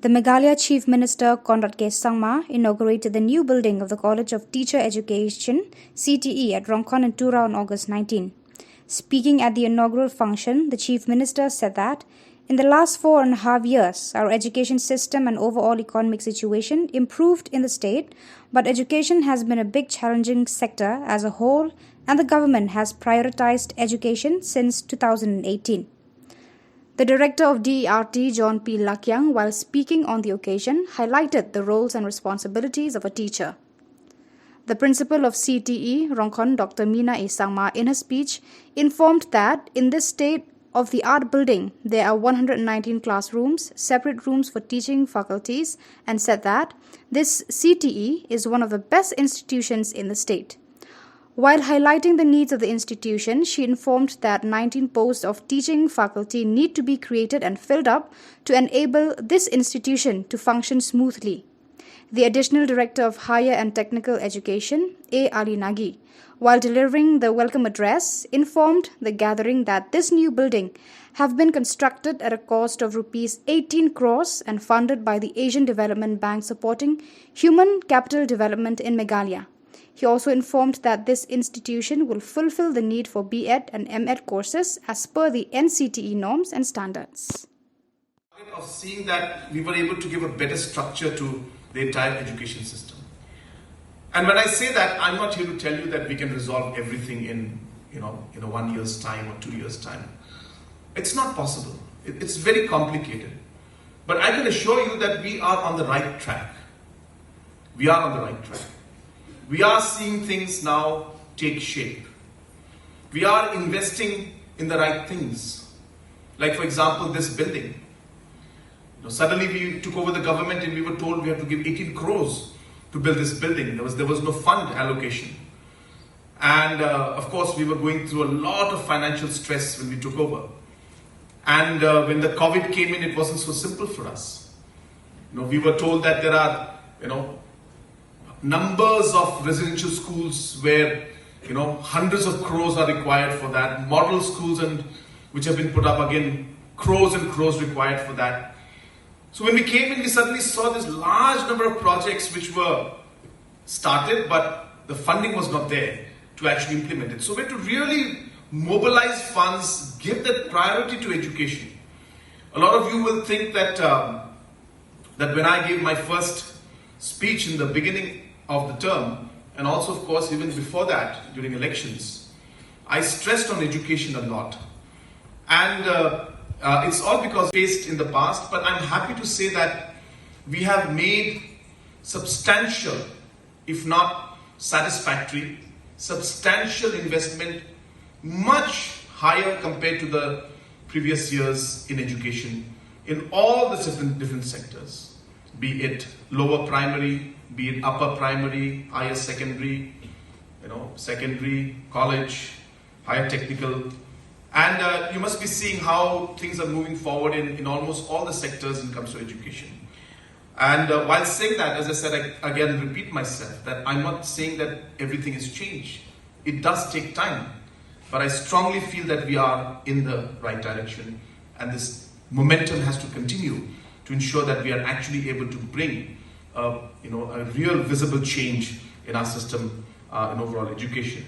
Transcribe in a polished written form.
The Meghalaya Chief Minister Conrad K. Sangma inaugurated the new building of the College of Teacher Education (CTE) at Rongkon and Tura on August 19. Speaking at the inaugural function, the Chief Minister said that in the last 4.5 years, our education system and overall economic situation improved in the state, but education has been a big challenging sector as a whole, and the government has prioritized education since 2018. The director of DERT, John P. Lakyang, while speaking on the occasion, highlighted the roles and responsibilities of a teacher. The principal of CTE, Rongkon, Dr. Meena A. Sangma, in her speech, informed that in this state-of-the-art building, there are 119 classrooms, separate rooms for teaching faculties, and said that this CTE is one of the best institutions in the state. While highlighting the needs of the institution, she informed that 19 posts of teaching faculty need to be created and filled up to enable this institution to function smoothly. The additional director of Higher and Technical Education, A. Ali Nagi, while delivering the welcome address, informed the gathering that this new building have been constructed at a cost of Rs 18 crores and funded by the Asian Development Bank supporting human capital development in Meghalaya. He also informed that this institution will fulfill the need for B.Ed and M.Ed courses as per the NCTE norms and standards. Of seeing that we were able to give a better structure to the entire education system. And when I say that, I'm not here to tell you that we can resolve everything in 1 year's time or 2 years' time. It's not possible. It's very complicated. But I can assure you that we are on the right track. We are on the right track. We are seeing things now take shape. We are investing in the right things. Like, for example, this building. Suddenly we took over the government and we were told we have to give 18 crores to build this building. There was no fund allocation. And of course, we were going through a lot of financial stress when we took over. And when the COVID came in, it wasn't so simple for us. We were told that there are, numbers of residential schools where hundreds of crores are required for that, model schools and which have been put up again, crores and crores required for that. So when we came in, we suddenly saw this large number of projects which were started, but the funding was not there to actually implement it. So we had to really mobilize funds, give that priority to education. A lot of you will think that that when I gave my first speech in the beginning of the term, and also of course even before that during elections, I stressed on education a lot. And it's all because faced in the past, but I'm happy to say that we have made substantial, if not satisfactory, substantial investment, much higher compared to the previous years in education, in all the different sectors, be it lower primary, be it upper primary, higher secondary, secondary, college, higher technical. And you must be seeing how things are moving forward in almost all the sectors when it comes to education. And while saying that, as I said, I again repeat myself, that I'm not saying that everything is changed. It does take time. But I strongly feel that we are in the right direction. And this momentum has to continue to ensure that we are actually able to bring a real visible change in our system in overall education.